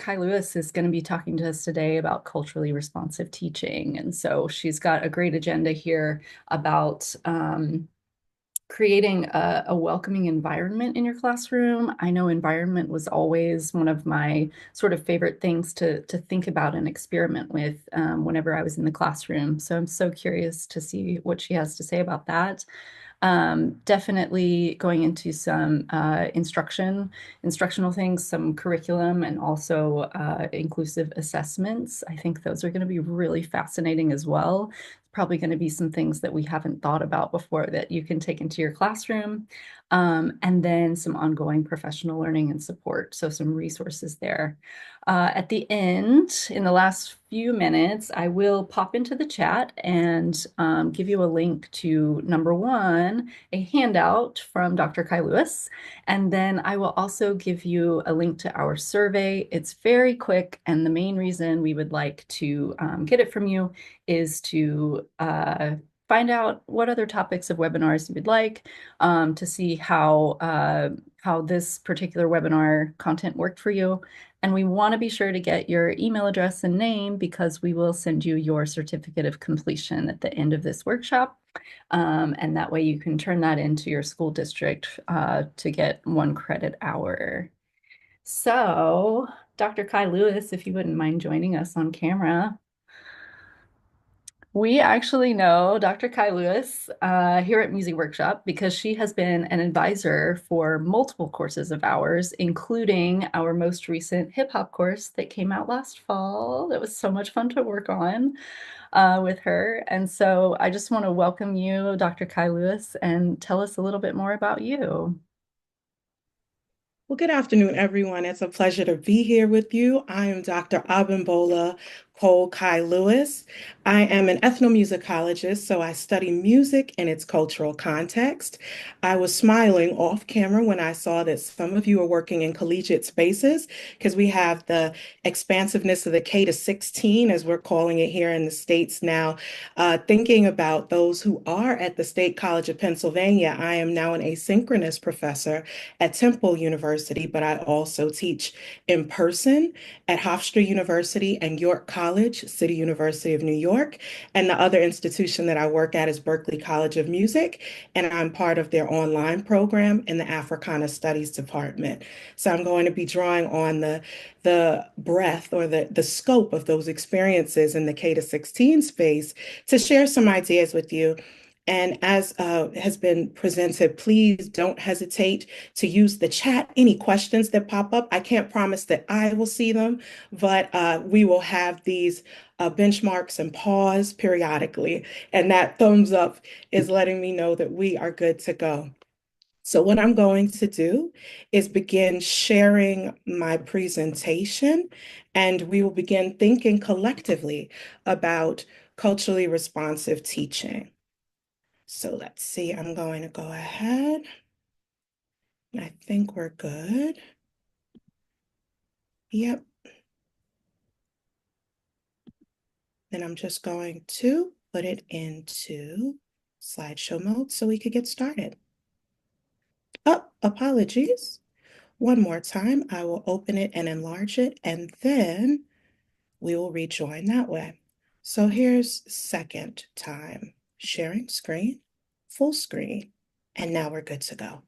Kai-Lewis is going to be talking to us today about culturally responsive teaching. And so she's got a great agenda here about creating a welcoming environment in your classroom. I know environment was always one of my sort of favorite things to think about and experiment with whenever I was in the classroom. So I'm so curious to see what she has to say about that. Definitely going into some instructional things, some curriculum, and also inclusive assessments. I think those are going to be really fascinating as well. Probably going to be some things that we haven't thought about before that you can take into your classroom. And then some ongoing professional learning and support. So some resources there. At the end, in the last few minutes, I will pop into the chat and give you a link to number one, a handout from Dr. Kai-Lewis. And then I will also give you a link to our survey. It's very quick. And the main reason we would like to get it from you is to find out what other topics of webinars you would like to see how this particular webinar content worked for you. And we want to be sure to get your email address and name because we will send you your certificate of completion at the end of this workshop. And that way you can turn that into your school district to get 1 credit hour. So, Dr. Kai-Lewis, if you wouldn't mind joining us on camera. We actually know Dr. Kai-Lewis here at Music Workshop because she has been an advisor for multiple courses of ours, including our most recent hip hop course that came out last fall. That was so much fun to work on with her. And so I just want to welcome you, Dr. Kai-Lewis, and tell us a little bit more about you. Well, good afternoon, everyone. It's a pleasure to be here with you. I am Dr. Abimbola Cole Kai-Lewis. I am an ethnomusicologist, so I study music in its cultural context. I was smiling off camera when I saw that some of you are working in collegiate spaces because we have the expansiveness of the K to 16, as we're calling it here in the States now. Thinking about those who are at the State College of Pennsylvania, I am now an asynchronous professor at Temple University, but I also teach in person at Hofstra University and York College, City University of New York. And the other institution that I work at is Berklee College of Music, and I'm part of their online program in the Africana Studies Department. So I'm going to be drawing on the breadth or the scope of those experiences in the K to 16 space to share some ideas with you. And as has been presented, please don't hesitate to use the chat. Any questions that pop up, I can't promise that I will see them, but we will have these benchmarks and pause periodically. And that thumbs up is letting me know that we are good to go. So what I'm going to do is begin sharing my presentation, and we will begin thinking collectively about culturally responsive teaching. So let's see, I'm going to go ahead. I think we're good. Yep. Then I'm just going to put it into slideshow mode so we could get started. Oh, apologies. One more time, I will open it and enlarge it, and then we will rejoin that way. So here's second time, sharing screen, full screen, and now we're good to go.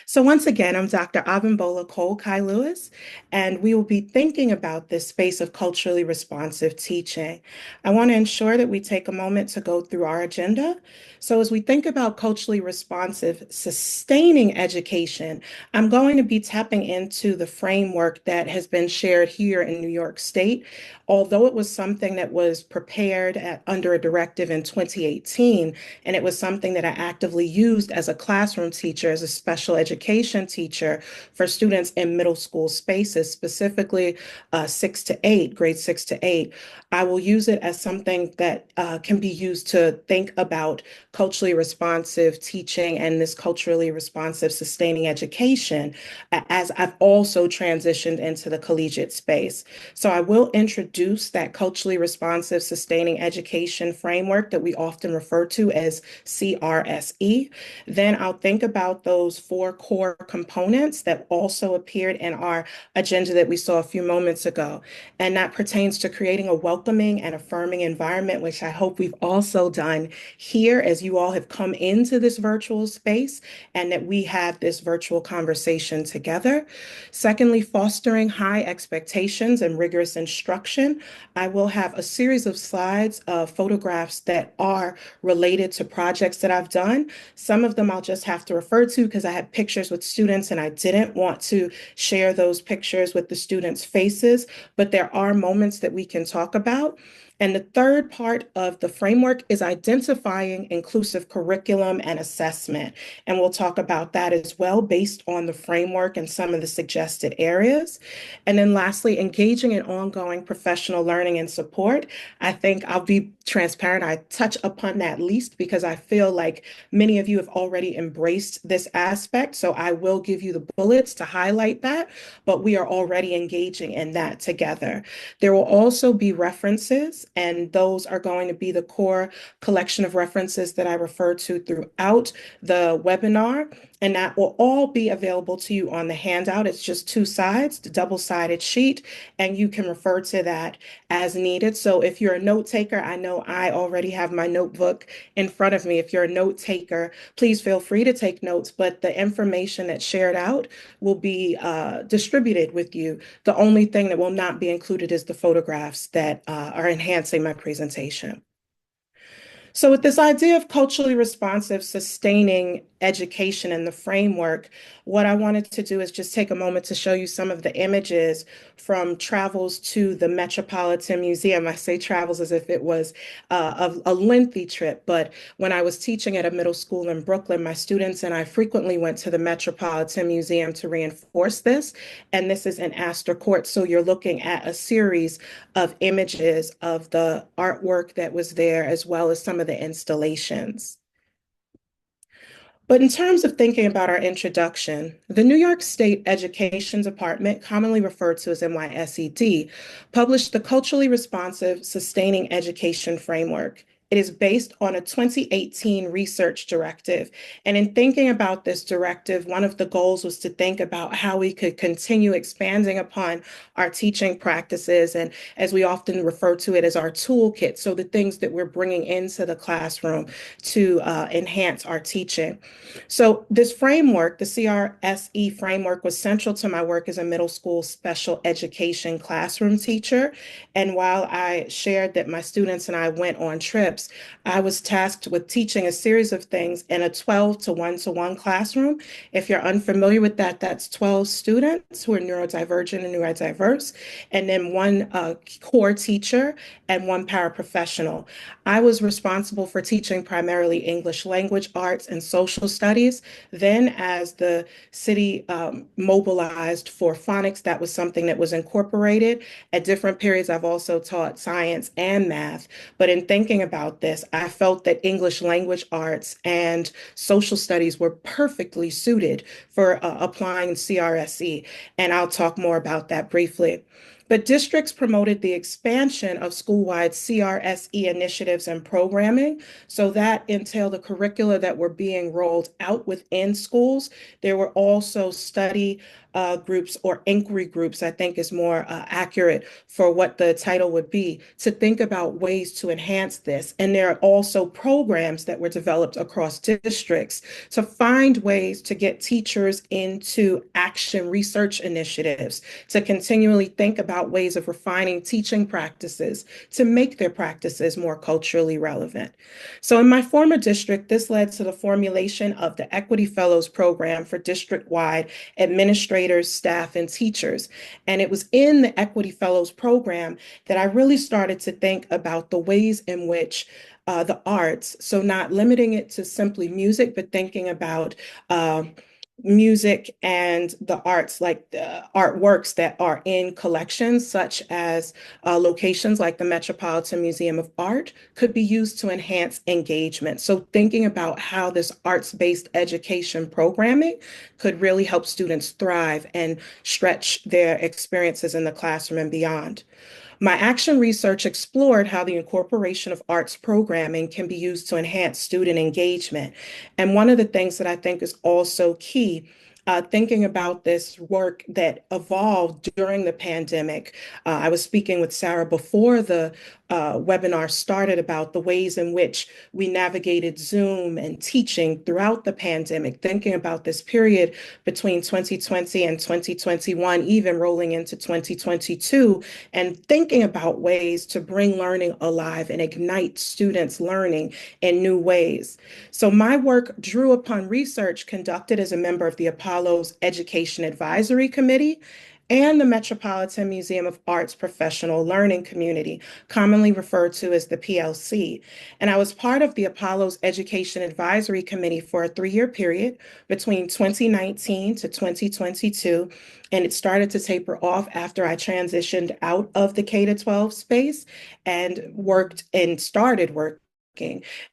So once again, I'm Dr. Abimbola Cole Kai-Lewis, and we will be thinking about this space of culturally responsive teaching. I want to ensure that we take a moment to go through our agenda. So as we think about culturally responsive, sustaining education, I'm going to be tapping into the framework that has been shared here in New York State. Although it was something that was prepared under a directive in 2018, and it was something that I actively used as a classroom teacher, as a special education teacher for students in middle school spaces, specifically grade 6 to 8. I will use it as something that can be used to think about culturally responsive teaching and this culturally responsive sustaining education as I've also transitioned into the collegiate space. So I will introduce that culturally responsive sustaining education framework that we often refer to as CRSE. Then I'll think about those four core components that also appeared in our agenda that we saw a few moments ago. And that pertains to creating a welcoming and affirming environment, which I hope we've also done here as you all have come into this virtual space and that we have this virtual conversation together. Secondly, fostering high expectations and rigorous instruction. I will have a series of slides of photographs that are related to projects that I've done. Some of them I'll just have to refer to because I had pictures with students and I didn't want to share those pictures with the students' faces, but there are moments that we can talk about. And the third part of the framework is identifying inclusive curriculum and assessment. And we'll talk about that as well based on the framework and some of the suggested areas. And then lastly, engaging in ongoing professional learning and support. I think I'll be transparent. I touch upon that least because I feel like many of you have already embraced this aspect. So I will give you the bullets to highlight that, but we are already engaging in that together. There will also be references, and those are going to be the core collection of references that I refer to throughout the webinar. And that will all be available to you on the handout. It's just two sides, the double-sided sheet, and you can refer to that as needed. So if you're a note taker, I know I already have my notebook in front of me. If you're a note taker, please feel free to take notes, but the information that's shared out will be distributed with you. The only thing that will not be included is the photographs that are enhancing my presentation. So with this idea of culturally responsive, sustaining education in the framework, what I wanted to do is just take a moment to show you some of the images from travels to the Metropolitan Museum. I say travels as if it was a lengthy trip, but when I was teaching at a middle school in Brooklyn, my students and I frequently went to the Metropolitan Museum to reinforce this. And this is in Astor Court. So you're looking at a series of images of the artwork that was there, as well as some of the installations. But in terms of thinking about our introduction, the New York State Education Department, commonly referred to as NYSED, published the Culturally Responsive Sustaining Education Framework. It is based on a 2018 research directive. And in thinking about this directive, one of the goals was to think about how we could continue expanding upon our teaching practices, and as we often refer to it as our toolkit, so the things that we're bringing into the classroom to enhance our teaching. So this framework, the CRSE framework, was central to my work as a middle school special education classroom teacher. And while I shared that my students and I went on trips, I was tasked with teaching a series of things in a 12 to 1-to-1 classroom. If you're unfamiliar with that, that's 12 students who are neurodivergent and neurodiverse, and then one core teacher and one paraprofessional. I was responsible for teaching primarily English language arts and social studies. Then, as the city mobilized for phonics, that was something that was incorporated. At different periods, I've also taught science and math. But in thinking about this, I felt that English language arts and social studies were perfectly suited for applying CRSE. And I'll talk more about that briefly. But districts promoted the expansion of school-wide CRSE initiatives and programming. So that entailed the curricula that were being rolled out within schools. There were also study groups, or inquiry groups, I think is more accurate for what the title would be, to think about ways to enhance this. And there are also programs that were developed across districts to find ways to get teachers into action research initiatives, to continually think about ways of refining teaching practices to make their practices more culturally relevant. So in my former district, this led to the formulation of the Equity Fellows Program for district-wide administrators, staff, and teachers. And it was in the Equity Fellows Program that I really started to think about the ways in which the arts, so not limiting it to simply music, but thinking about music and the arts, like the artworks that are in collections, such as locations like the Metropolitan Museum of Art, could be used to enhance engagement. So thinking about how this arts-based education programming could really help students thrive and stretch their experiences in the classroom and beyond. My action research explored how the incorporation of arts programming can be used to enhance student engagement. And one of the things that I think is also key, thinking about this work that evolved during the pandemic. I was speaking with Sarah before the webinar started about the ways in which we navigated Zoom and teaching throughout the pandemic, thinking about this period between 2020 and 2021, even rolling into 2022, and thinking about ways to bring learning alive and ignite students' learning in new ways. So my work drew upon research conducted as a member of the Apollo's Education Advisory Committee and the Metropolitan Museum of Art's Professional Learning Community, commonly referred to as the PLC. And I was part of the Apollo's Education Advisory Committee for a 3-year period between 2019 to 2022. And it started to taper off after I transitioned out of the K to 12 space and worked and started working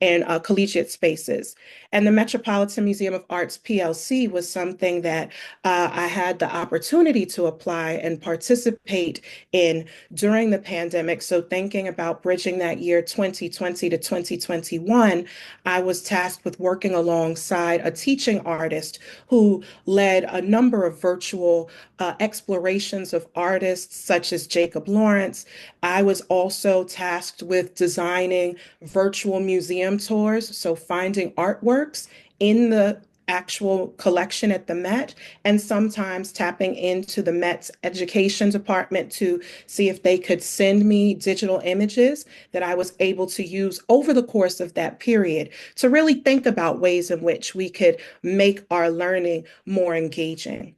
in collegiate spaces. And the Metropolitan Museum of Art's PLC was something that I had the opportunity to apply and participate in during the pandemic. So thinking about bridging that year 2020 to 2021, I was tasked with working alongside a teaching artist who led a number of virtual explorations of artists such as Jacob Lawrence. I was also tasked with designing virtual museum tours, so finding artworks in the actual collection at the Met, and sometimes tapping into the Met's education department to see if they could send me digital images that I was able to use over the course of that period to really think about ways in which we could make our learning more engaging.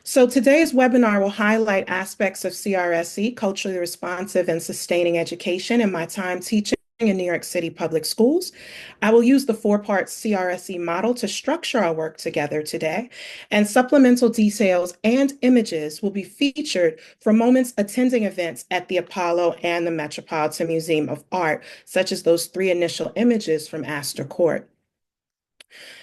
So today's webinar will highlight aspects of CRSE, culturally responsive and sustaining education, in my time teaching in New York City public schools. I will use the 4-part CRSE model to structure our work together today, and supplemental details and images will be featured for moments attending events at the Apollo and the Metropolitan Museum of Art, such as those 3 initial images from Astor Court.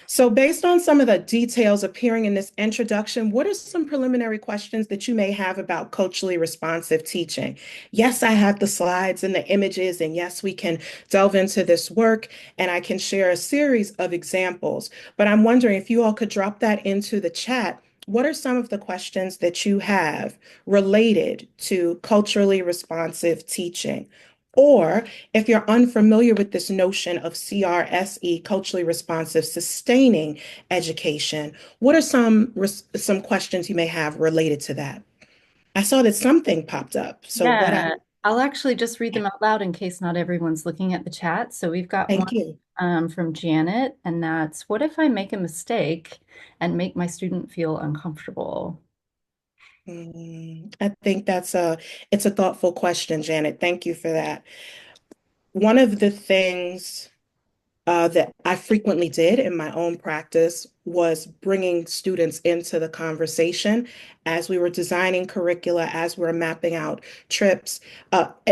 So based on some of the details appearing in this introduction, what are some preliminary questions that you may have about culturally responsive teaching? Yes, I have the slides and the images, and yes, we can delve into this work, and I can share a series of examples, but I'm wondering if you all could drop that into the chat. What are some of the questions that you have related to culturally responsive teaching? Or if you're unfamiliar with this notion of CRSE, culturally responsive, sustaining education, what are some questions you may have related to that? I saw that something popped up. So Yeah, I'll actually just read them out loud in case not everyone's looking at the chat. So we've got one thank you. from Janet, and that's, what if I make a mistake and make my student feel uncomfortable? I think it's a thoughtful question, Janet. Thank you for that. One of the things that I frequently did in my own practice was bringing students into the conversation as we were designing curricula, as we were mapping out trips.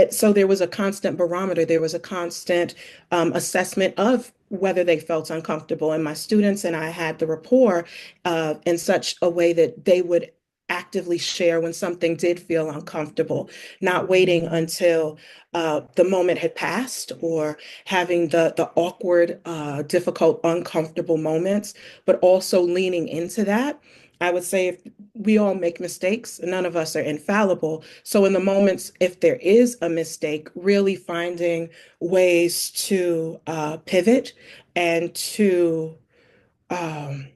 So there was a constant barometer, there was a constant assessment of whether they felt uncomfortable. And my students and I had the rapport in such a way that they would actively share when something did feel uncomfortable, not waiting until the moment had passed or having the awkward, difficult, uncomfortable moments, but also leaning into that. I would say if we all make mistakes, none of us are infallible. So in the moments, if there is a mistake, really finding ways to pivot and to um,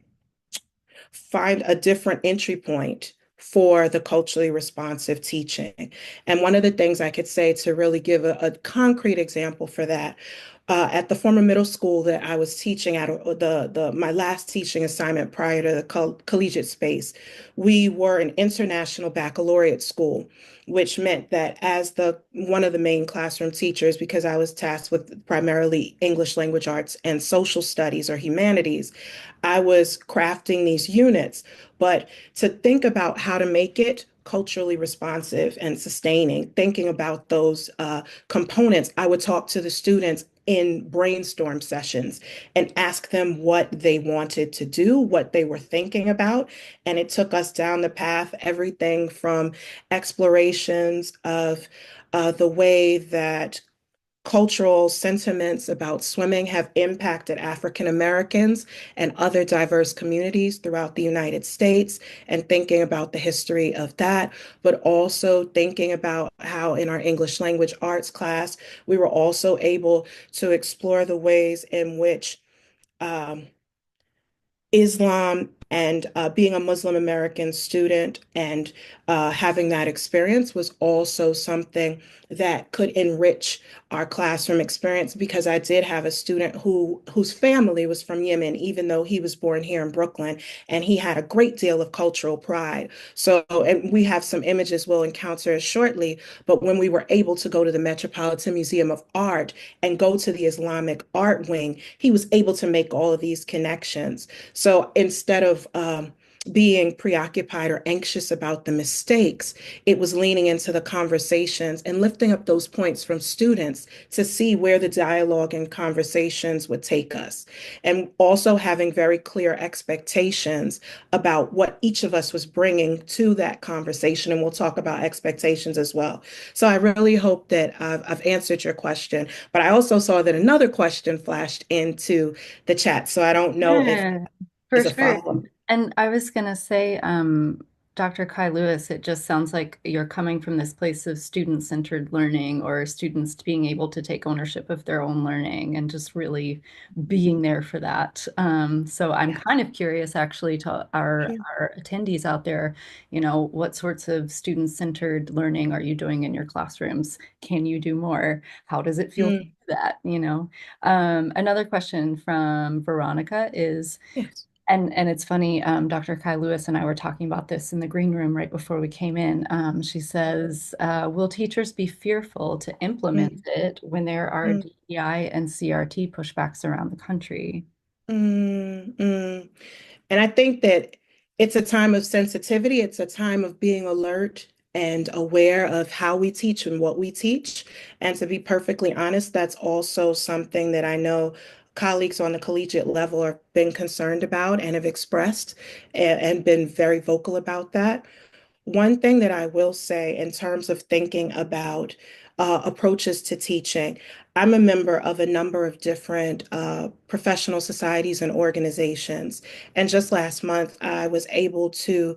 find a different entry point for the culturally responsive teaching. And one of the things I could say to really give a concrete example for that, at the former middle school that I was teaching at, my last teaching assignment prior to the collegiate space, we were an international baccalaureate school, which meant that as the one of the main classroom teachers, because I was tasked with primarily English language arts and social studies or humanities, I was crafting these units. But to think about how to make it culturally responsive and sustaining, thinking about those components, I would talk to the students in brainstorm sessions and ask them what they wanted to do, what they were thinking about. And it took us down the path, everything from explorations of the way that cultural sentiments about swimming have impacted African Americans and other diverse communities throughout the United States, and thinking about the history of that, but also thinking about how in our English language arts class, we were also able to explore the ways in which um, Islam and being a Muslim American student and having that experience was also something that could enrich our classroom experience, because I did have a student whose family was from Yemen, even though he was born here in Brooklyn, and he had a great deal of cultural pride. So, and we have some images we'll encounter shortly, but when we were able to go to the Metropolitan Museum of Art and go to the Islamic art wing, he was able to make all of these connections. So instead of being preoccupied or anxious about the mistakes, it was leaning into the conversations and lifting up those points from students to see where the dialogue and conversations would take us. And also having very clear expectations about what each of us was bringing to that conversation. And we'll talk about expectations as well. So I really hope that I've answered your question. But I also saw that another question flashed into the chat. So I don't know if Yeah, for is a sure. follow-up. And I was gonna say, Dr. Kai-Lewis, it just sounds like you're coming from this place of student-centered learning, or students being able to take ownership of their own learning and just really being there for that. So I'm Yeah. kind of curious actually to our attendees out there, what sorts of student-centered learning are you doing in your classrooms? Can you do more? How does it feel to Mm, do that? Another question from Veronica is, yes. and it's funny, Dr. Kai-Lewis and I were talking about this in the green room right before we came in. She says, will teachers be fearful to implement Mm, it when there are mm, DEI and CRT pushbacks around the country? mm. And I think that it's a time of sensitivity. It's a time of being alert and aware of how we teach and what we teach. And to be perfectly honest, that's also something that I know colleagues on the collegiate level have been concerned about and have expressed and been very vocal about that. One thing that I will say in terms of thinking about approaches to teaching, I'm a member of a number of different professional societies and organizations. And just last month, I was able to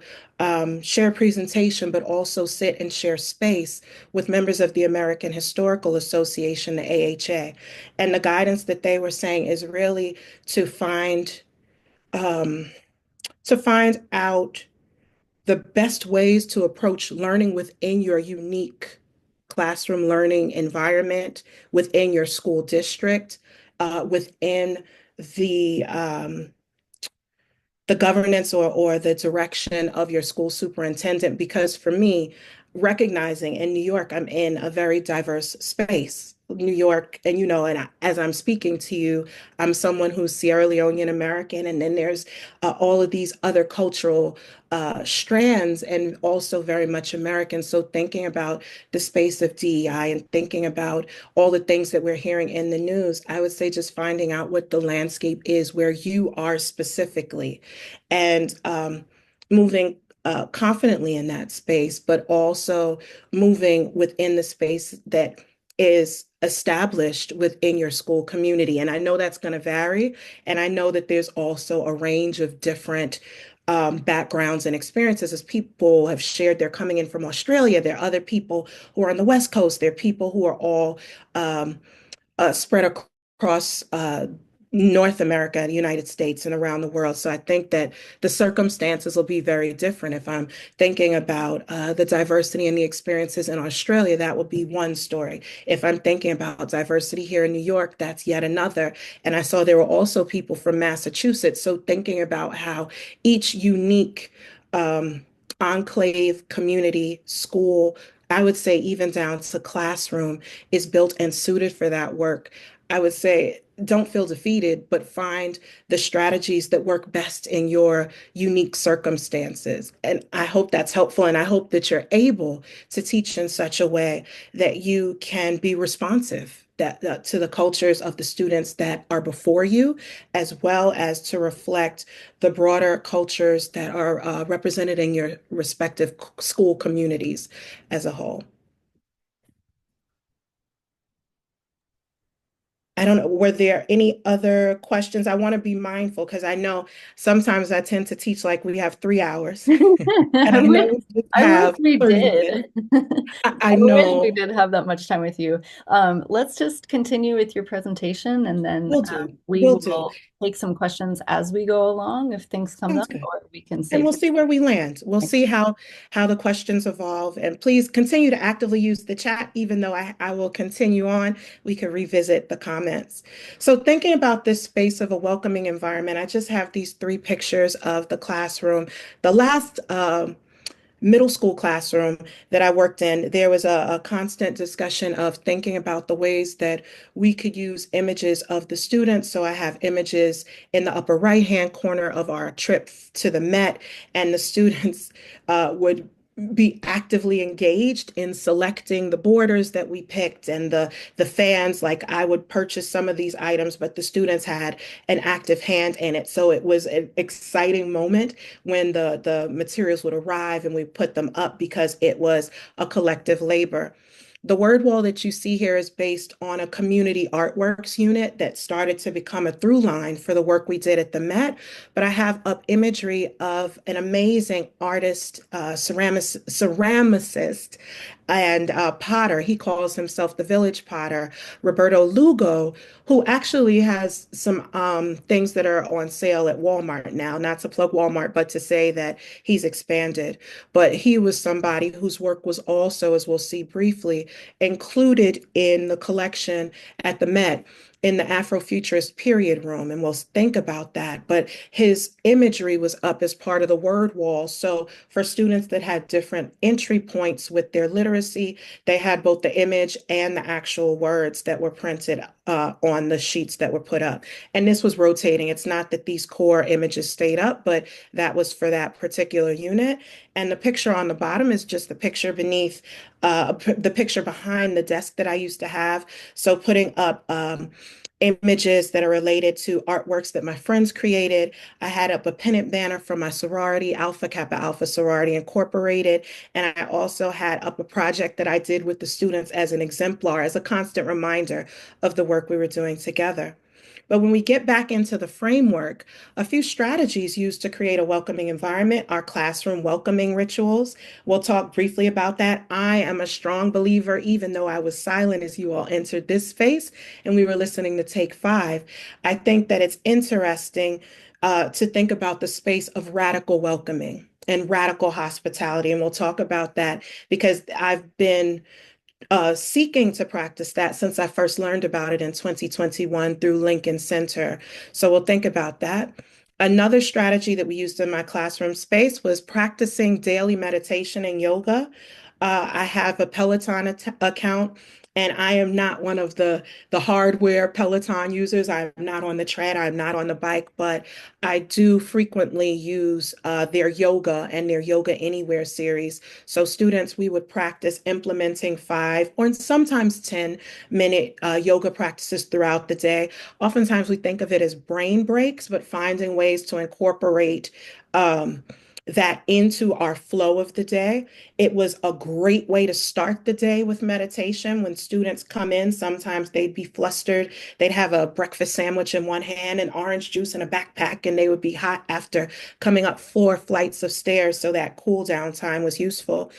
share a presentation, but also sit and share space with members of the American Historical Association, the AHA. And the guidance that they were saying is really to um, find out the best ways to approach learning within your unique classroom learning environment, within your school district, within the um, the governance or the direction of your school superintendent. Because for me, recognizing in New York, I'm in a very diverse space. New York, and as I'm speaking to you, I'm someone who's Sierra Leonean American, and then there's all of these other cultural strands, and also very much American. So thinking about the space of DEI and thinking about all the things that we're hearing in the news, I would say just finding out what the landscape is where you are specifically, and moving confidently in that space, but also moving within the space that is established within your school community. And I know that's going to vary. And I know that there's also a range of different backgrounds and experiences, as people have shared. They're coming in from Australia. There are other people who are on the West Coast. There are people who are all um, spread across North America, the United States, and around the world. So I think that the circumstances will be very different. If I'm thinking about the diversity and the experiences in Australia, that would be one story. If I'm thinking about diversity here in New York, that's yet another. And I saw there were also people from Massachusetts. So thinking about how each unique um, enclave, community, school, I would say even down to classroom, is built and suited for that work. I would say don't feel defeated, but find the strategies that work best in your unique circumstances. And I hope that's helpful. And I hope that you're able to teach in such a way that you can be responsive, that to the cultures of the students that are before you, as well as to reflect the broader cultures that are represented in your respective school communities as a whole. I don't know, were there any other questions? I want to be mindful because I know sometimes I tend to teach like we have 3 hours, and I I wish know we I wish have we 30 minutes. did. I I wish we know did have that much time with you. Let's just continue with your presentation and then we'll do. we We'll do. will take some questions as we go along if things come Sounds up, good. or we can And save we'll them. see where we land. We'll see how the questions evolve. And please continue to actively use the chat, even though I will continue on. We can revisit the comments. So thinking about this space of a welcoming environment, I just have these three pictures of the classroom. The last middle school classroom that I worked in, there was a constant discussion of thinking about the ways that we could use images of the students. So I have images in the upper right-hand corner of our trip to the Met, and the students would be actively engaged in selecting the borders that we picked and the fans. Like I would purchase some of these items, but the students had an active hand in it. So it was an exciting moment when the materials would arrive and we put them up because it was a collective labor. The word wall that you see here is based on a community artworks unit that started to become a through line for the work we did at the Met. But I have up imagery of an amazing artist, ceramicist, and potter. He calls himself the village potter, Roberto Lugo, who actually has some things that are on sale at Walmart now, not to plug Walmart, but to say that he's expanded. But he was somebody whose work was also, as we'll see briefly, included in the collection at the Met in the Afrofuturist period room. And we'll think about that. But his imagery was up as part of the word wall. So for students that had different entry points with their literacy, they had both the image and the actual words that were printed on the sheets that were put up. And this was rotating. It's not that these core images stayed up, but that was for that particular unit. And the picture on the bottom is just the picture beneath, the picture behind the desk that I used to have. So putting up images that are related to artworks that my friends created. I had up a pennant banner from my sorority, Alpha Kappa Alpha Sorority Incorporated. And I also had up a project that I did with the students as an exemplar, as a constant reminder of the work we were doing together. But when we get back into the framework, a few strategies used to create a welcoming environment are classroom welcoming rituals. We'll talk briefly about that. I am a strong believer, even though I was silent as you all entered this space and we were listening to Take Five. I think that it's interesting to think about the space of radical welcoming and radical hospitality. And we'll talk about that because I've been seeking to practice that since I first learned about it in 2021 through Lincoln Center. So we'll think about that. Another strategy that we used in my classroom space was practicing daily meditation and yoga. I have a Peloton account, and I am not one of the hardware Peloton users. I'm not on the tread, I'm not on the bike, but I do frequently use their yoga and their Yoga Anywhere series. So students, we would practice implementing 5 or sometimes 10-minute yoga practices throughout the day. Oftentimes we think of it as brain breaks, but finding ways to incorporate um, that into our flow of the day. It was a great way to start the day with meditation. When students come in, sometimes they'd be flustered. They'd have a breakfast sandwich in one hand and orange juice in a backpack, and they would be hot after coming up 4 flights of stairs. So that cool down time was useful.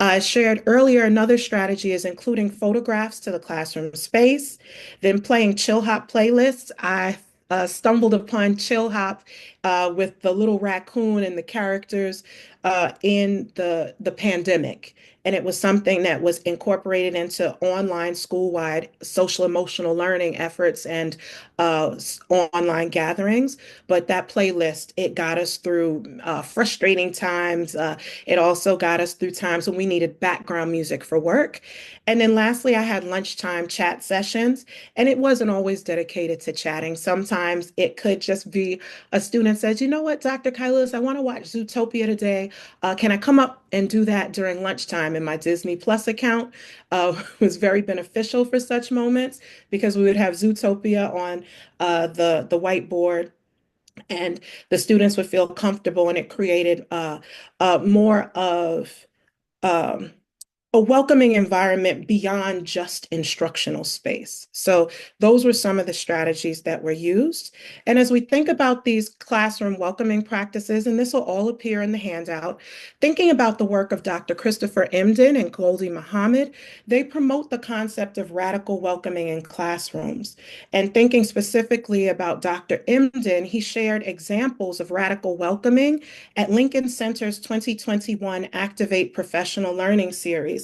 I shared earlier, another strategy is including photographs to the classroom space, then playing chill hop playlists. I stumbled upon chill hop with the little raccoon and the characters in the pandemic. And it was something that was incorporated into online school-wide social emotional learning efforts and online gatherings. But that playlist, it got us through frustrating times. It also got us through times when we needed background music for work. And then lastly, I had lunchtime chat sessions, and it wasn't always dedicated to chatting. Sometimes it could just be a student student says, you know what, Dr. Kai-Lewis, I want to watch Zootopia today. Can I come up and do that during lunchtime? And my Disney Plus account was very beneficial for such moments because we would have Zootopia on the whiteboard and the students would feel comfortable and it created more of um, a welcoming environment beyond just instructional space. So those were some of the strategies that were used. And as we think about these classroom welcoming practices, and this will all appear in the handout, thinking about the work of Dr. Christopher Emdin and Goldie Muhammad, they promote the concept of radical welcoming in classrooms. And thinking specifically about Dr. Emdin, he shared examples of radical welcoming at Lincoln Center's 2021 Activate Professional Learning Series.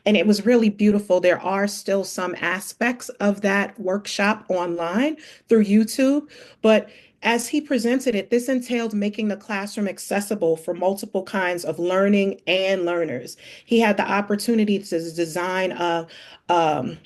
And it was really beautiful. There are still some aspects of that workshop online through YouTube, but as he presented it, this entailed making the classroom accessible for multiple kinds of learning and learners. He had the opportunity to design um,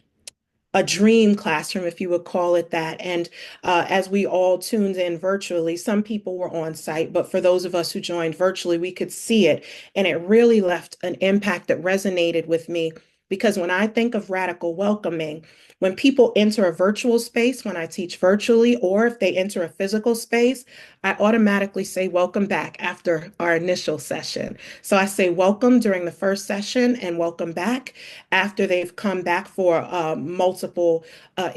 a dream classroom, if you would call it that. And as we all tuned in virtually, some people were on site, but for those of us who joined virtually, we could see it. And it really left an impact that resonated with me because when I think of radical welcoming, when people enter a virtual space, when I teach virtually, or if they enter a physical space, I automatically say welcome back after our initial session. So I say welcome during the first session and welcome back after they've come back for multiple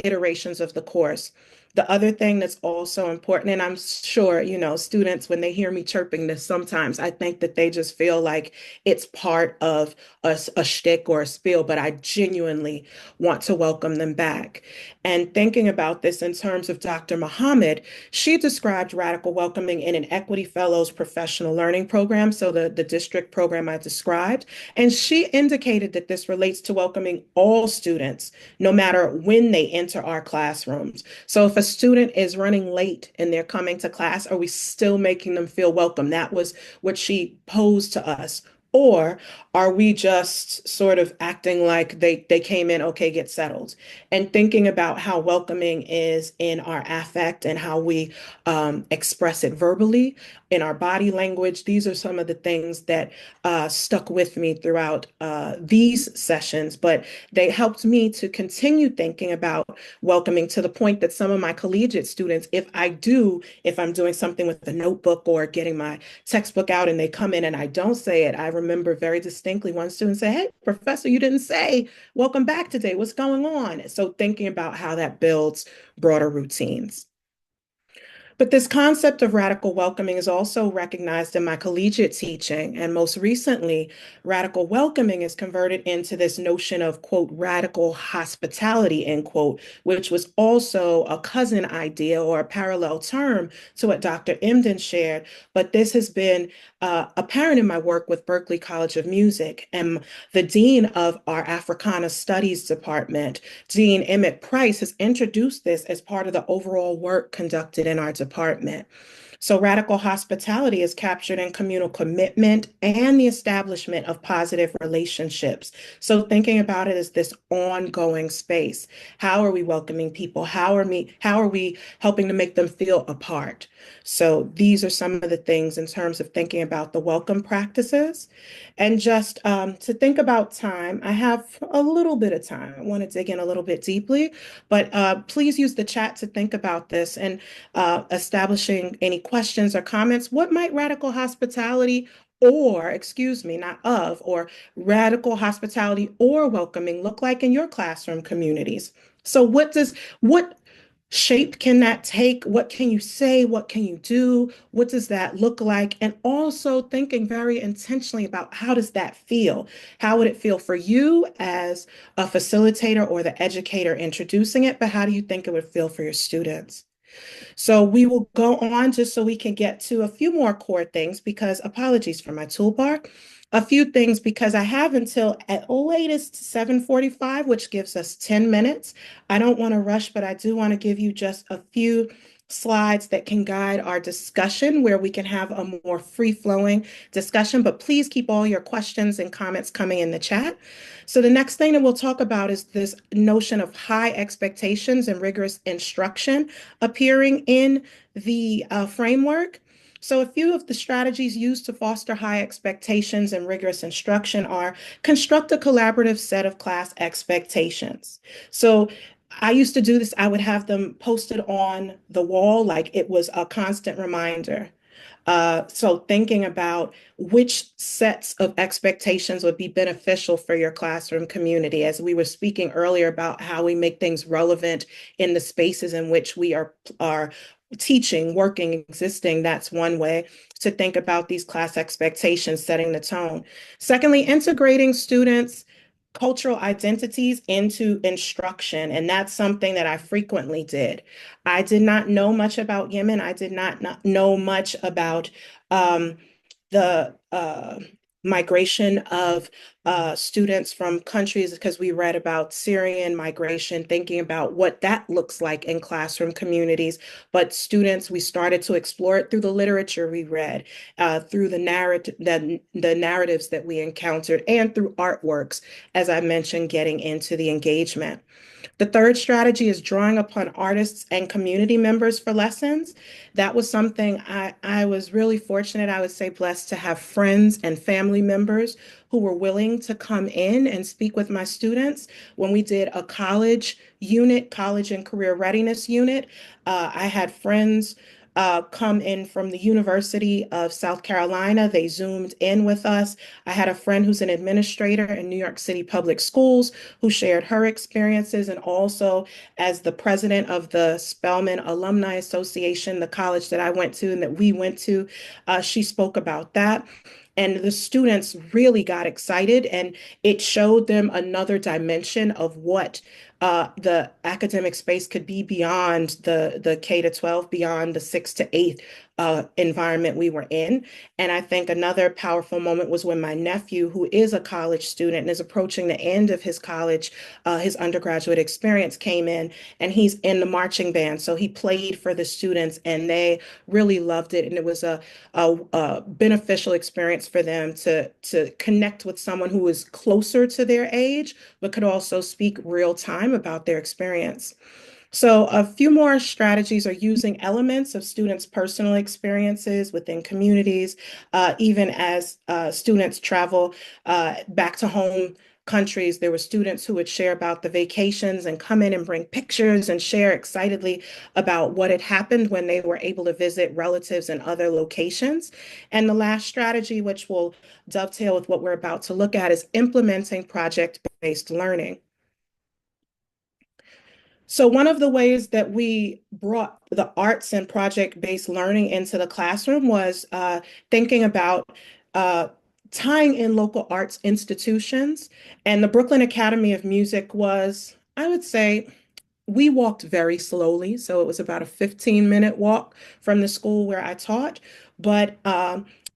iterations of the course. The other thing that's also important, and I'm sure, you know, students, when they hear me chirping this, sometimes I think that they just feel like it's part of a shtick or a spiel, but I genuinely want to welcome them back. And thinking about this in terms of Dr. Muhammad, she described radical welcoming in an Equity Fellows professional learning program, so the district program I described. And she indicated that this relates to welcoming all students, no matter when they enter our classrooms. So if a student is running late and they're coming to class, are we still making them feel welcome? That was what she posed to us. Or are we just sort of acting like they came in, okay, get settled? And thinking about how welcoming is in our affect and how we express it verbally in our body language. These are some of the things that stuck with me throughout these sessions, but they helped me to continue thinking about welcoming to the point that some of my collegiate students, if I'm doing something with a notebook or getting my textbook out and they come in and I don't say it, I remember very distinctly one student say, hey, professor, you didn't say welcome back today. What's going on? So thinking about how that builds broader routines. But this concept of radical welcoming is also recognized in my collegiate teaching. And most recently, radical welcoming is converted into this notion of, quote, radical hospitality, end quote, which was also a cousin idea or a parallel term to what Dr. Emden shared. But this has been apparent in my work with Berklee College of Music. And the dean of our Africana Studies department, Dean Emmett Price, has introduced this as part of the overall work conducted in our department. So radical hospitality is captured in communal commitment and the establishment of positive relationships. So thinking about it as this ongoing space. How are we welcoming people? How are we helping to make them feel a part? So these are some of the things in terms of thinking about the welcome practices. And just to think about time, I have a little bit of time. I want to dig in a little bit deeply, but please use the chat to think about this and establishing any questions or comments. What might radical hospitality or, excuse me, not of, or radical hospitality or welcoming look like in your classroom communities? So what shape can that take? What can you say? What can you do? What does that look like? And also thinking very intentionally about how does that feel? How would it feel for you as a facilitator or the educator introducing it? But how do you think it would feel for your students? So we will go on just so we can get to a few more core things because apologies for my toolbar. A few things because I have until at latest 7:45, which gives us 10 minutes. I don't want to rush, but I do want to give you just a few slides that can guide our discussion where we can have a more free-flowing discussion, but please keep all your questions and comments coming in the chat. So the next thing that we'll talk about is this notion of high expectations and rigorous instruction appearing in the framework. So, a few of the strategies used to foster high expectations and rigorous instruction are construct a collaborative set of class expectations. So, I used to do this, I would have them posted on the wall like it was a constant reminder. So thinking about which sets of expectations would be beneficial for your classroom community, as we were speaking earlier about how we make things relevant in the spaces in which we are teaching, working, existing. That's one way to think about these class expectations, setting the tone. Secondly, integrating students' cultural identities into instruction. And that's something that I frequently did. I did not know much about Yemen. I did not know much about um, the migration of students from countries because we read about Syrian migration, thinking about what that looks like in classroom communities. But students, we started to explore it through the literature we read, through the narratives that we encountered, and through artworks, as I mentioned, getting into the engagement. The third strategy is drawing upon artists and community members for lessons. That was something I was really fortunate, I would say blessed to have friends and family members who were willing to come in and speak with my students. When we did a college unit, college and career readiness unit, I had friends come in from the University of South Carolina. They Zoomed in with us. I had a friend who's an administrator in New York City Public Schools who shared her experiences, and also as the president of the Spelman Alumni Association, the college that I went to and that we went to, she spoke about that. And the students really got excited, and it showed them another dimension of what the academic space could be beyond the K to 12, beyond the 6 to 8 environment we were in. And I think another powerful moment was when my nephew, who is a college student and is approaching the end of his college, his undergraduate experience, came in, and he's in the marching band. So he played for the students and they really loved it. And it was a beneficial experience for them to connect with someone who is closer to their age, but could also speak real time about their experience. So, a few more strategies are using elements of students' personal experiences within communities, even as students travel back to home countries. There were students who would share about the vacations and come in and bring pictures and share excitedly about what had happened when they were able to visit relatives in other locations. And the last strategy, which will dovetail with what we're about to look at, is implementing project-based learning. So one of the ways that we brought the arts and project-based learning into the classroom was thinking about uh, tying in local arts institutions. And the Brooklyn Academy of Music was, I would say, we walked very slowly. So it was about a 15-minute walk from the school where I taught. But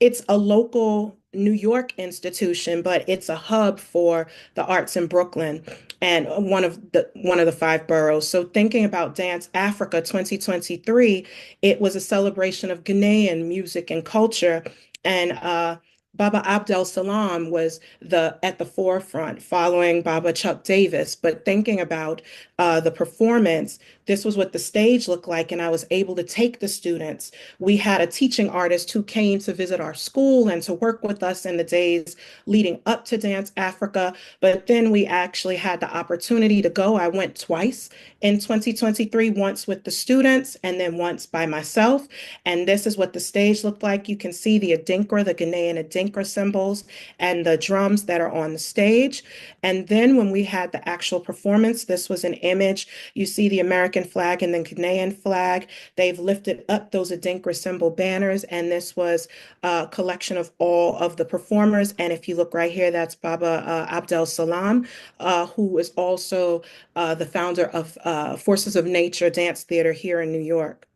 it's a local New York institution, but it's a hub for the arts in Brooklyn and one of the five boroughs. So thinking about Dance Africa 2023, it was a celebration of Ghanaian music and culture. And Baba Abdel Salam was the at the forefront, following Baba Chuck Davis. But thinking about the performance, this was what the stage looked like, and I was able to take the students. We had a teaching artist who came to visit our school and to work with us in the days leading up to Dance Africa. But then we actually had the opportunity to go. I went twice in 2023, once with the students and then once by myself. And this is what the stage looked like. You can see the Adinkra, the Ghanaian Adinkra symbols, and the drums that are on the stage. And then when we had the actual performance, this was an image. You see the American flag and the Ghanaian flag. They've lifted up those Adinkra symbol banners, and this was a collection of all of the performers. And if you look right here, that's Baba Abdel Salam, who is also the founder of Forces of Nature Dance Theater here in New York.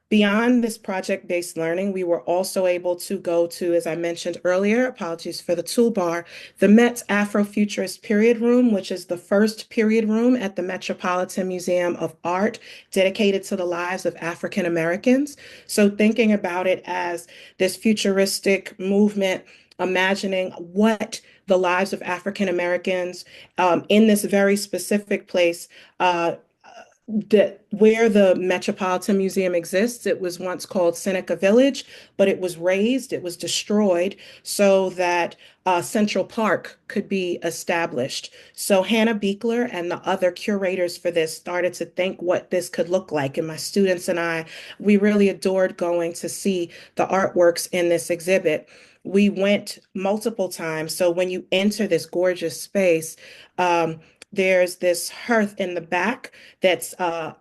Beyond this project-based learning, we were also able to go to, as I mentioned earlier, apologies for the toolbar, the Met's Afrofuturist Period Room, which is the first period room at the Metropolitan Museum of Art dedicated to the lives of African Americans. So thinking about it as this futuristic movement, imagining what the lives of African Americans in this very specific place that where the Metropolitan Museum exists, it was once called Seneca Village, but it was razed, it was destroyed so that Central Park could be established. So Hannah Beekler and the other curators for this started to think what this could look like. And my students and I, we really adored going to see the artworks in this exhibit. We went multiple times. So when you enter this gorgeous space, um, there's this hearth in the back that's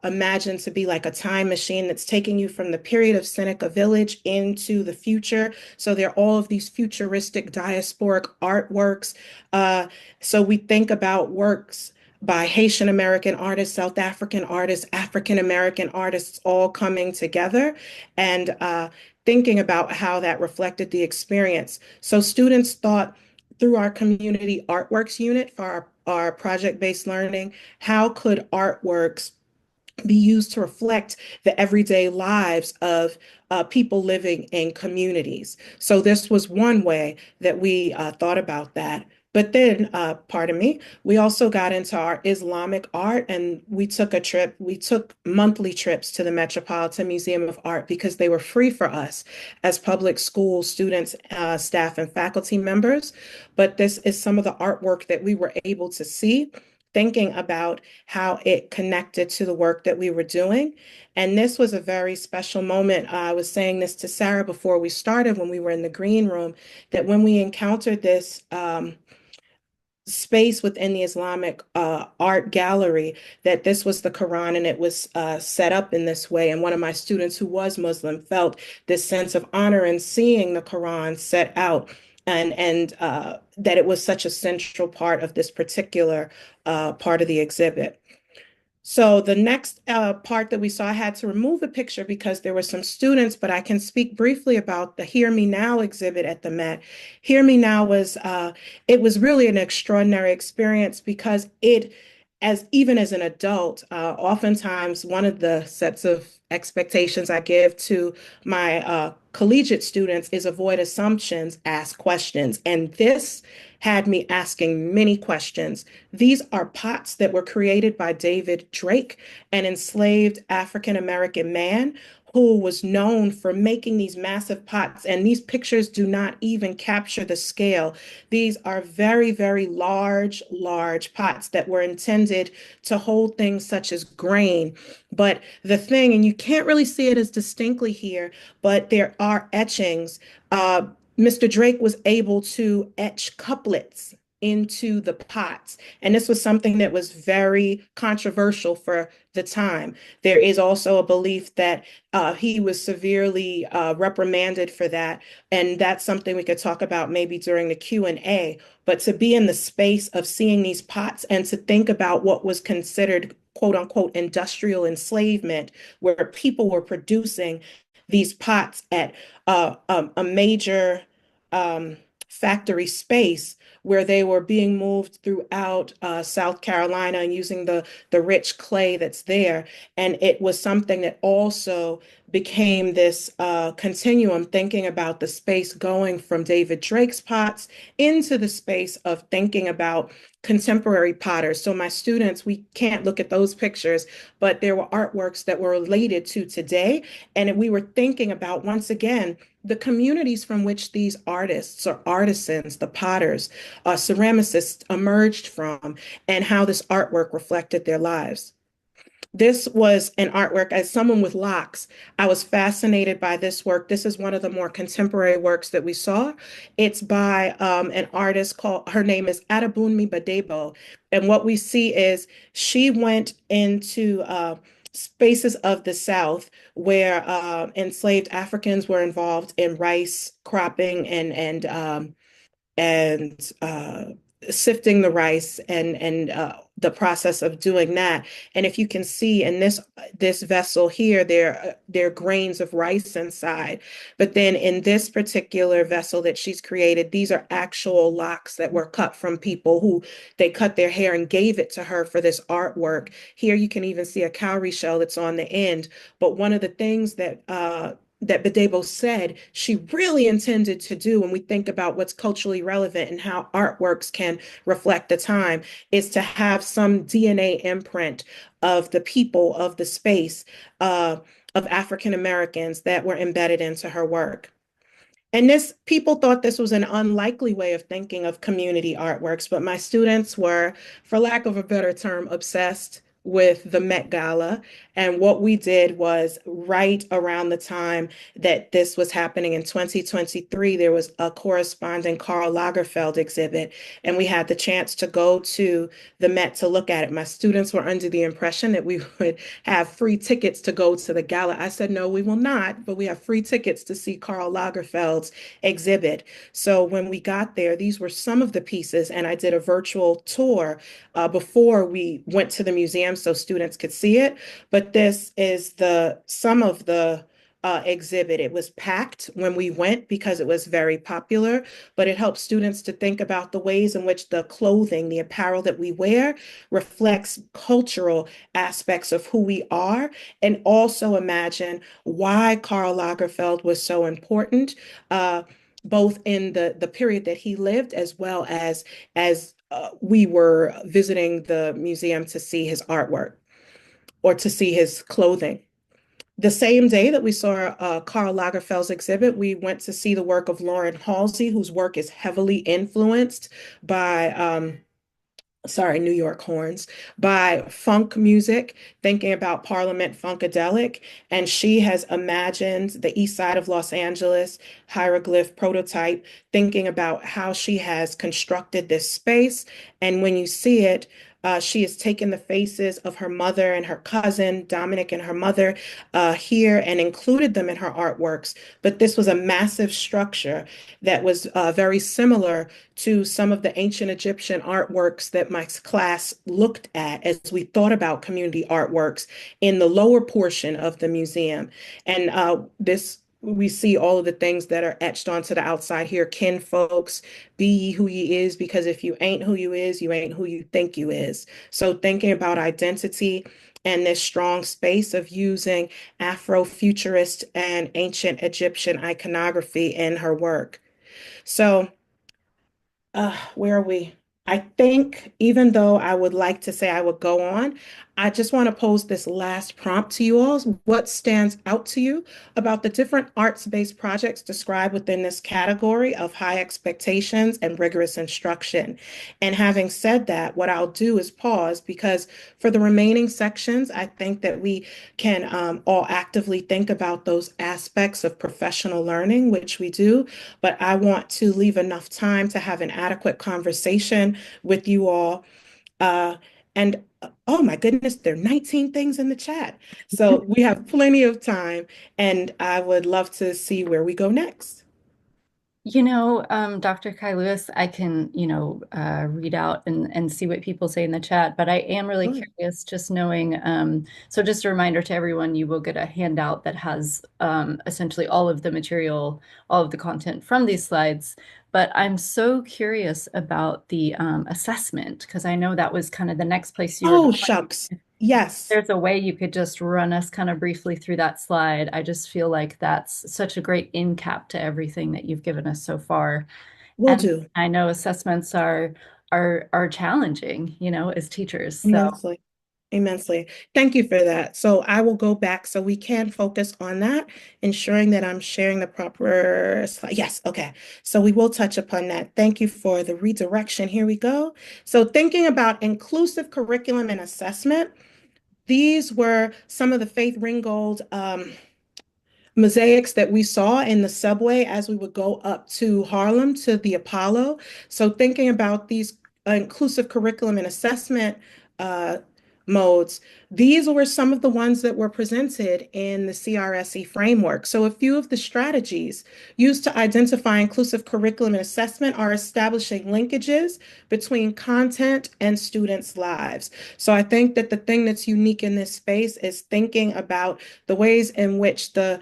imagined to be like a time machine that's taking you from the period of Seneca Village into the future. So there are all of these futuristic diasporic artworks. Uh, so we think about works by Haitian American artists, South African artists, African American artists all coming together and thinking about how that reflected the experience. So students thought through our community artworks unit for our project-based learning, how could artworks be used to reflect the everyday lives of people living in communities. So this was one way that we thought about that. But then, pardon me, we also got into our Islamic art and we took a trip. We took monthly trips to the Metropolitan Museum of Art because they were free for us as public school students, staff, and faculty members. But this is some of the artwork that we were able to see, thinking about how it connected to the work that we were doing. And this was a very special moment. I was saying this to Sarah before we started when we were in the green room, that when we encountered this space within the Islamic art gallery, that this was the Quran and it was set up in this way. And one of my students who was Muslim felt this sense of honor in seeing the Quran set out and that it was such a central part of this particular part of the exhibit. So the next part that we saw, I had to remove a picture because there were some students, but I can speak briefly about the Hear Me Now exhibit at the Met. Hear Me Now it was really an extraordinary experience because as even as an adult, oftentimes one of the sets of expectations I give to my collegiate students is avoid assumptions, ask questions. And this had me asking many questions. These are pots that were created by David Drake, an enslaved African American man who was known for making these massive pots. And these pictures do not even capture the scale. These are very, very large, large pots that were intended to hold things such as grain. But the thing, and you can't really see it as distinctly here, but there are etchings. Mr. Drake was able to etch couplets into the pots. And this was something that was very controversial for the time. There is also a belief that he was severely reprimanded for that. And that's something we could talk about maybe during the Q&A. But to be in the space of seeing these pots and to think about what was considered quote unquote industrial enslavement, where people were producing these pots at a major um, factory space where they were being moved throughout South Carolina and using the rich clay that's there. And it was something that also became this continuum, thinking about the space going from David Drake's pots into the space of thinking about contemporary potters. So my students, we can't look at those pictures, but there were artworks that were related to today. And we were thinking about, once again, the communities from which these artists or artisans, the potters, ceramicists emerged from, and how this artwork reflected their lives. This was an artwork. As someone with locks, I was fascinated by this work. This is one of the more contemporary works that we saw. It's by an artist called, her name is Adebunmi Badebo. And what we see is she went into spaces of the South where enslaved Africans were involved in rice cropping and sifting the rice and the process of doing that. And if you can see in this vessel here, there are grains of rice inside. But then in this particular vessel that she's created, these are actual locks that were cut from people who they cut their hair and gave it to her for this artwork. Here you can even see a cowrie shell that's on the end. But one of the things that that Badebo said she really intended to do when we think about what's culturally relevant and how artworks can reflect the time is to have some DNA imprint of the people of the space, of African Americans that were embedded into her work. And this people thought this was an unlikely way of thinking of community artworks, but my students were, for lack of a better term, obsessed with the Met Gala. And what we did was right around the time that this was happening in 2023, there was a corresponding Karl Lagerfeld exhibit, and we had the chance to go to the Met to look at it. My students were under the impression that we would have free tickets to go to the gala. I said, no, we will not, but we have free tickets to see Karl Lagerfeld's exhibit. So when we got there, these were some of the pieces, and I did a virtual tour before we went to the museum so students could see it. But this is the some of the exhibit. It was packed when we went because it was very popular, but it helps students to think about the ways in which the clothing, the apparel that we wear, reflects cultural aspects of who we are, and also imagine why Karl Lagerfeld was so important, both in the period that he lived as well as we were visiting the museum to see his artwork or to see his clothing. The same day that we saw Karl Lagerfeld's exhibit, we went to see the work of Lauren Halsey, whose work is heavily influenced by New York horns, by funk music, thinking about Parliament Funkadelic. And she has imagined the east side of Los Angeles hieroglyph prototype, thinking about how she has constructed this space. And when you see it, she has taken the faces of her mother and her cousin, Dominic and her mother, here and included them in her artworks. But this was a massive structure that was very similar to some of the ancient Egyptian artworks that my class looked at as we thought about community artworks in the lower portion of the museum. And this we see all of the things that are etched onto the outside here. Kin folks, be ye who ye is, because if you ain't who you ain't who you think you is. So thinking about identity and this strong space of using Afrofuturist and ancient Egyptian iconography in her work. So where are we? I think even though I would like to say I would go on, I just want to pose this last prompt to you all. What stands out to you about the different arts-based projects described within this category of high expectations and rigorous instruction? And having said that, what I'll do is pause because for the remaining sections, I think that we can all actively think about those aspects of professional learning, which we do, but I want to leave enough time to have an adequate conversation with you all. Uh, and oh my goodness, there are 19 things in the chat. So we have plenty of time, and I would love to see where we go next. Dr. Kai-Lewis, I can, read out and see what people say in the chat, but I am really Sure. curious just knowing, so just a reminder to everyone, you will get a handout that has essentially all of the material, all of the content from these slides, but I'm so curious about the assessment, because I know that was kind of the next place you were Oh, going. shucks. Yes, There's a way you could just run us kind of briefly through that slide. I just feel like that's such a great in cap to everything that you've given us so far. will And do. I know assessments are challenging, as teachers. So Immensely. Immensely. Thank you for that. So I will go back so we can focus on that, ensuring that I'm sharing the proper slide. Yes, okay. So we will touch upon that. Thank you for the redirection. Here we go. So thinking about inclusive curriculum and assessment, these were some of the Faith Ringgold mosaics that we saw in the subway as we would go up to Harlem to the Apollo. So thinking about these inclusive curriculum and assessment uh, modes, these were some of the ones that were presented in the CRSE framework. So a few of the strategies used to identify inclusive curriculum and assessment are establishing linkages between content and students' lives. So I think that the thing that's unique in this space is thinking about the ways in which the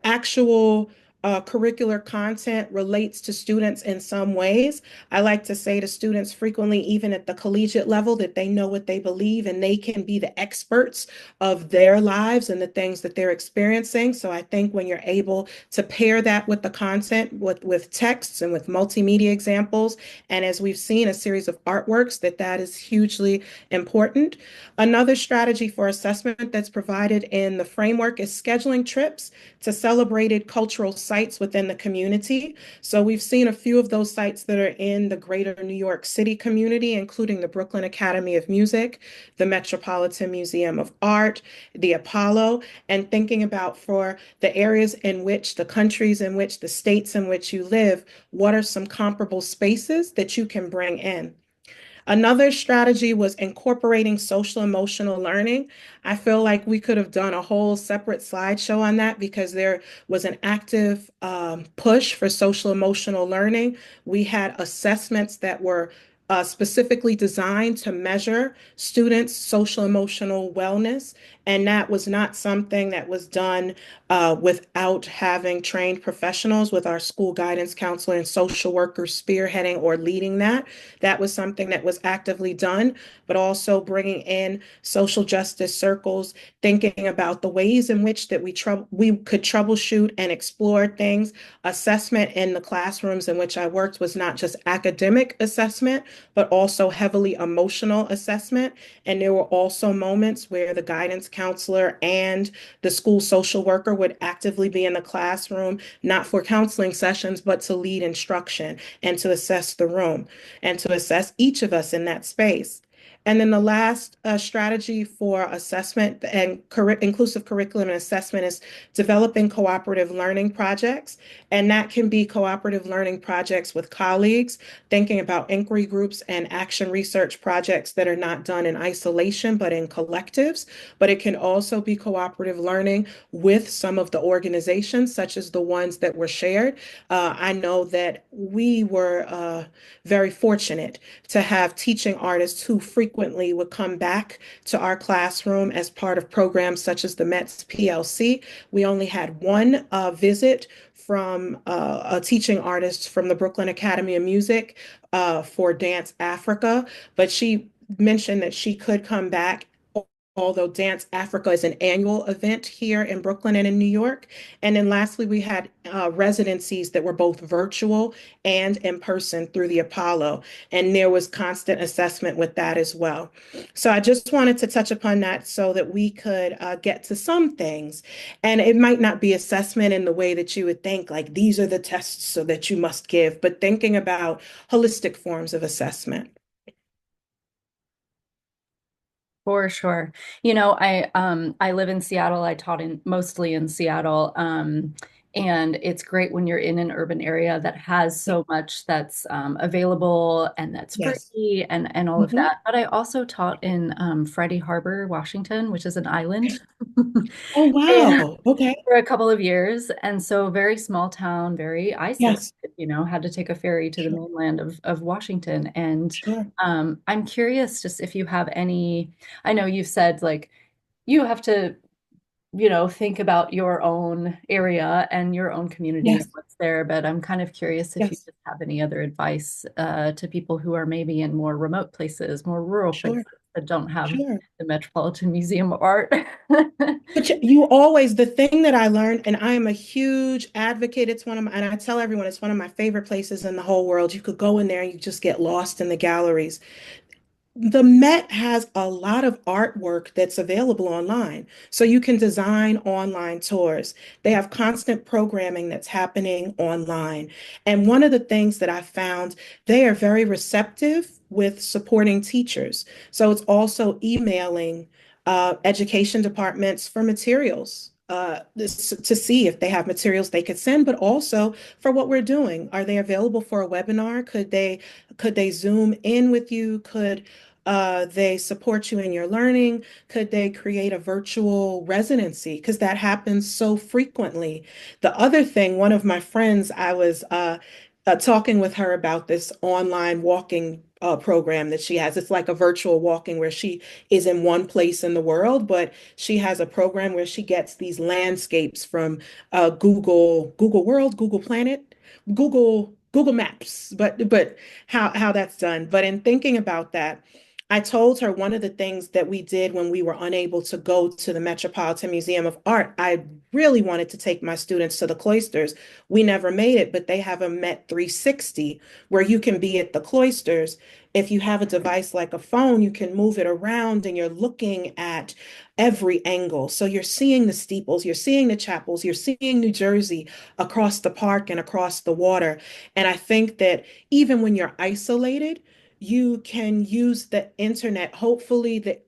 actual curricular content relates to students in some ways. I like to say to students frequently, even at the collegiate level, that they know what they believe and they can be the experts of their lives and the things that they're experiencing. So I think when you're able to pair that with the content, with texts and with multimedia examples, and as we've seen, a series of artworks, that is hugely important. Another strategy for assessment that's provided in the framework is scheduling trips to celebrated cultural sites within the community. So we've seen a few of those sites that are in the greater New York City community, including the Brooklyn Academy of Music, the Metropolitan Museum of Art, the Apollo, and thinking about for the areas in which the countries in which the states in which you live, what are some comparable spaces that you can bring in? Another strategy was incorporating social emotional learning. I feel like we could have done a whole separate slideshow on that because there was an active push for social emotional learning. We had assessments that were specifically designed to measure students' social emotional wellness. And that was not something that was done without having trained professionals with our school guidance counselor and social workers spearheading or leading that. That was something that was actively done, but also bringing in social justice circles, thinking about the ways in which that we could troubleshoot and explore things. Assessment in the classrooms in which I worked was not just academic assessment, but also heavily emotional assessment. And there were also moments where the guidance counselor and the school social worker would actively be in the classroom, not for counseling sessions, but to lead instruction and to assess the room and to assess each of us in that space. And then the last strategy for assessment and inclusive curriculum and assessment is developing cooperative learning projects. And that can be cooperative learning projects with colleagues, thinking about inquiry groups and action research projects that are not done in isolation, but in collectives. But it can also be cooperative learning with some of the organizations, such as the ones that were shared. I know that we were very fortunate to have teaching artists who frequently would come back to our classroom as part of programs such as the Mets PLC. We only had one visit from a teaching artist from the Brooklyn Academy of Music for Dance Africa, but she mentioned that she could come back, although Dance Africa is an annual event here in Brooklyn and in New York. And then lastly, we had residencies that were both virtual and in person through the Apollo. And there was constant assessment with that as well. So I just wanted to touch upon that so that we could get to some things. And it might not be assessment in the way that you would think, like these are the tests so that you must give, but thinking about holistic forms of assessment. For sure. I live in Seattle. I taught in mostly in Seattle. And it's great when you're in an urban area that has so much that's available and that's Yes. free and all of Mhm. that. But I also taught in Friday Harbor, Washington, which is an island. Oh, And wow. Okay. for a couple of years. And so very small town, very isolated, Yes. had to take a ferry to the Sure. mainland of Washington. And Sure. I'm curious just if you have any, I know you've said like you have to, think about your own area and your own community and Yes. what's there, but I'm kind of curious if you Yes. just have any other advice to people who are maybe in more remote places, more rural places Sure. that don't have Sure. the Metropolitan Museum of Art. But you always, the thing that I learned, and I am a huge advocate, it's one of my, and I tell everyone it's one of my favorite places in the whole world. You could go in there and you just get lost in the galleries. The Met has a lot of artwork that's available online. So you can design online tours. They have constant programming that's happening online. And one of the things that I found, they are very receptive with supporting teachers. So it's also emailing education departments for materials. To see if they have materials they could send, but also for what we're doing. Are they available for a webinar? Could they Zoom in with you? Could they support you in your learning? Could they create a virtual residency? Because that happens so frequently. The other thing, one of my friends, I was talking with her about this online walking program that she has. It's like a virtual walking where she is in one place in the world, but she has a program where she gets these landscapes from Google World, Google Planet, Google Maps, but how that's done. But in thinking about that, I told her one of the things that we did when we were unable to go to the Metropolitan Museum of Art, I really wanted to take my students to the cloisters. We never made it, but they have a Met 360 where you can be at the cloisters. If you have a device like a phone, you can move it around and you're looking at every angle. So you're seeing the steeples, you're seeing the chapels, you're seeing New Jersey across the park and across the water. And I think that even when you're isolated, you can use the internet. Hopefully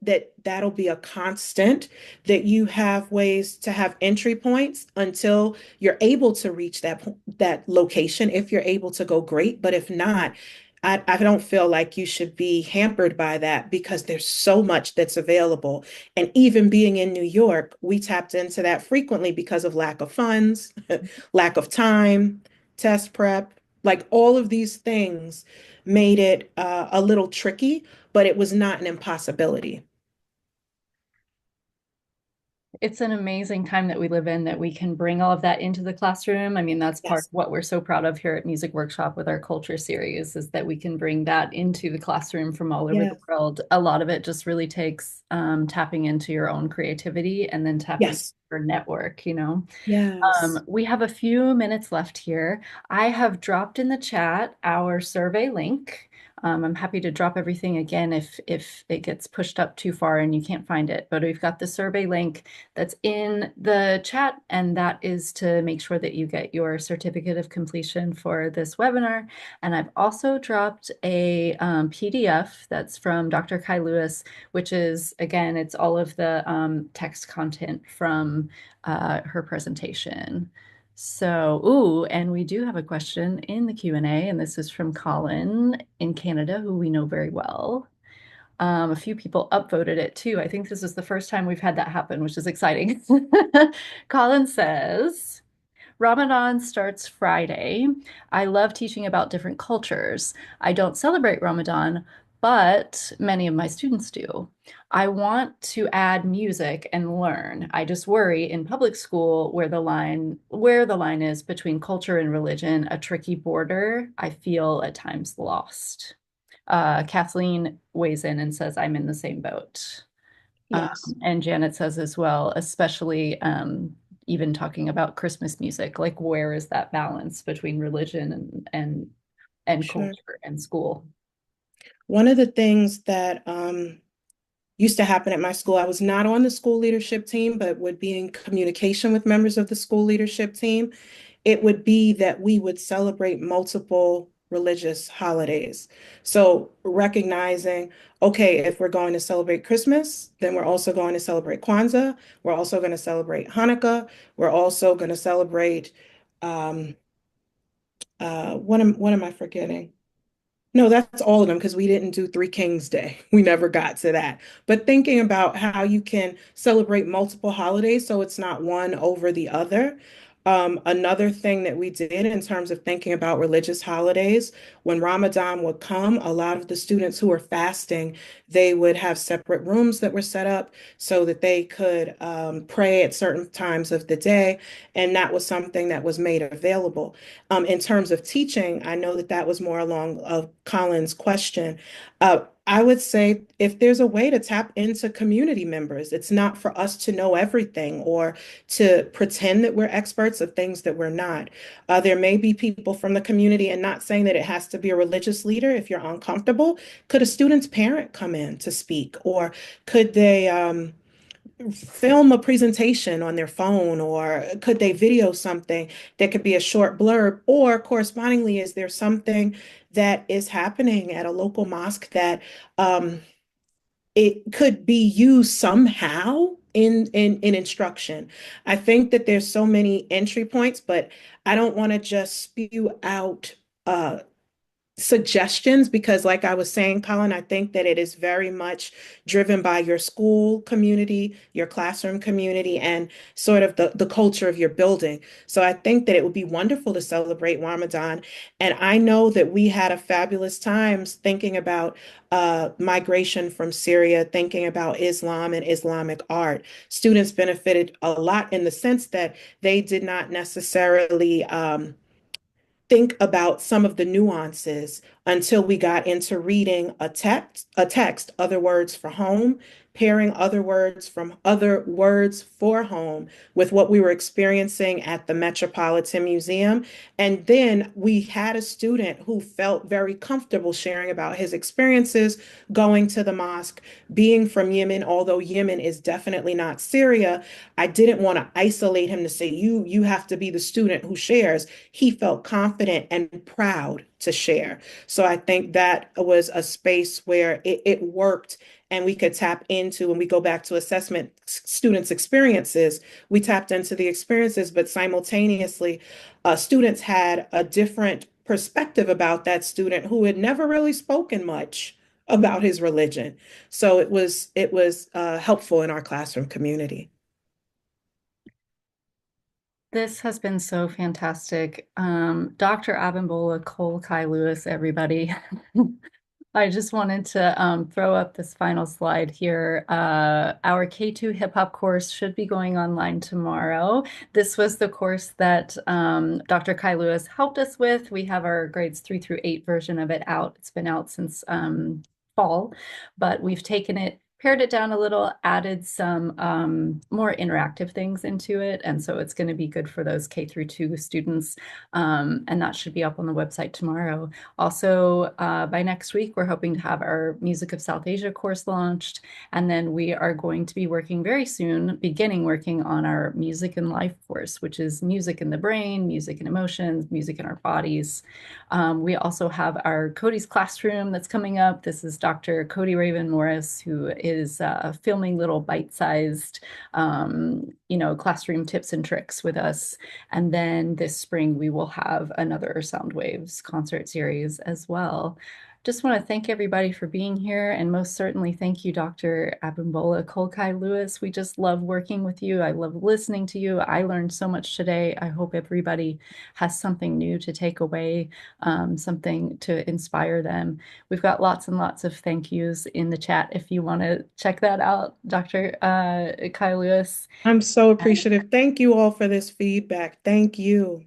that'll be a constant, that you have ways to have entry points until you're able to reach that location. If you're able to go, great. But if not, I don't feel like you should be hampered by that because there's so much that's available. And even being in New York, we tapped into that frequently because of lack of funds, lack of time, test prep, like all of these things made it a little tricky, but it was not an impossibility. It's an amazing time that we live in that we can bring all of that into the classroom. I mean, that's part of Yes, what we're so proud of here at Music Workshop with our culture series is that we can bring that into the classroom from all over the yes, world. A lot of it just really takes tapping into your own creativity and then tapping into yes, your network, you know. yes, We have a few minutes left here. I have dropped in the chat our survey link. I'm happy to drop everything again if it gets pushed up too far and you can't find it. But we've got the survey link that's in the chat, and that is to make sure that you get your certificate of completion for this webinar. And I've also dropped a PDF that's from Dr. Kai-Lewis, which is, again, it's all of the text content from her presentation. So, ooh, and we do have a question in the Q&A, and this is from Colin in Canada, who we know very well. A few people upvoted it too. I think this is the first time we've had that happen, which is exciting. Colin says, Ramadan starts Friday. I love teaching about different cultures. I don't celebrate Ramadan, but many of my students do. I want to add music and learn. I just worry in public school where the line is between culture and religion, a tricky border. I feel at times lost. Kathleen weighs in and says, I'm in the same boat. Um, yes, and Janet says as well, especially even talking about Christmas music, like where is that balance between religion and sure. culture and school? One of the things that used to happen at my school, I was not on the school leadership team, but would be in communication with members of the school leadership team. It would be that we would celebrate multiple religious holidays. So recognizing, okay, if we're going to celebrate Christmas, then we're also going to celebrate Kwanzaa. We're also going to celebrate Hanukkah. We're also going to celebrate, um, what am I forgetting? No, that's all of them because we didn't do Three Kings Day. We never got to that. But thinking about how you can celebrate multiple holidays so it's not one over the other. Another thing that we did in terms of thinking about religious holidays, when Ramadan would come, a lot of the students who were fasting, they would have separate rooms that were set up so that they could pray at certain times of the day. And that was something that was made available. In terms of teaching, I know that that was more along of Colin's question. I would say if there's a way to tap into community members, it's not for us to know everything or to pretend that we're experts of things that we're not. There may be people from the community, and not saying that it has to be a religious leader if you're uncomfortable. Could a student's parent come in to speak, or could they film a presentation on their phone, or could they video something that could be a short blurb? Or correspondingly, is there something that is happening at a local mosque that it could be used somehow in instruction? I think that there's so many entry points, but I don't want to just spew out suggestions because, like I was saying, Colin, I think that it is very much driven by your school community, your classroom community, and sort of the culture of your building. So I think that it would be wonderful to celebrate Ramadan. And I know that we had a fabulous times thinking about migration from Syria, thinking about Islam and Islamic art. Students benefited a lot in the sense that they did not necessarily think about some of the nuances until we got into reading a text, other words for home, pairing other words from other words for home with what we were experiencing at the Metropolitan Museum. And then we had a student who felt very comfortable sharing about his experiences going to the mosque, being from Yemen, although Yemen is definitely not Syria. I didn't want to isolate him to say, you have to be the student who shares. He felt confident and proud to share. So I think that was a space where it worked and we could tap into, when we go back to assessment, students' experiences, we tapped into the experiences, but simultaneously, students had a different perspective about that student who had never really spoken much about his religion. So it was helpful in our classroom community. This has been so fantastic. Dr. Abimbola Cole Kai-Lewis, everybody. I just wanted to throw up this final slide here. Our K2 hip hop course should be going online tomorrow. This was the course that Dr. Kai Lewis helped us with. We have our grades 3 through 8 version of it out. It's been out since fall, but we've taken it, pared it down a little, added some more interactive things into it. And so it's going to be good for those K through 2 students. And that should be up on the website tomorrow. Also, by next week, we're hoping to have our Music of South Asia course launched. And then we are going to be working very soon, beginning working on our Music and Life course, which is music in the brain, music and emotions, music in our bodies. We also have our Cody's Classroom that's coming up. This is Dr. Cody Raven Morris, who is filming little bite-sized, classroom tips and tricks with us. And then this spring, we will have another Sound Waves concert series as well. Just want to thank everybody for being here, and most certainly thank you, Dr. Abimbola Cole Kai-Lewis. We just love working with you. I love listening to you. I learned so much today. I hope everybody has something new to take away, something to inspire them. We've got lots and lots of thank yous in the chat if you want to check that out, Dr. Kai-Lewis. I'm so appreciative. Thank you all for this feedback. Thank you.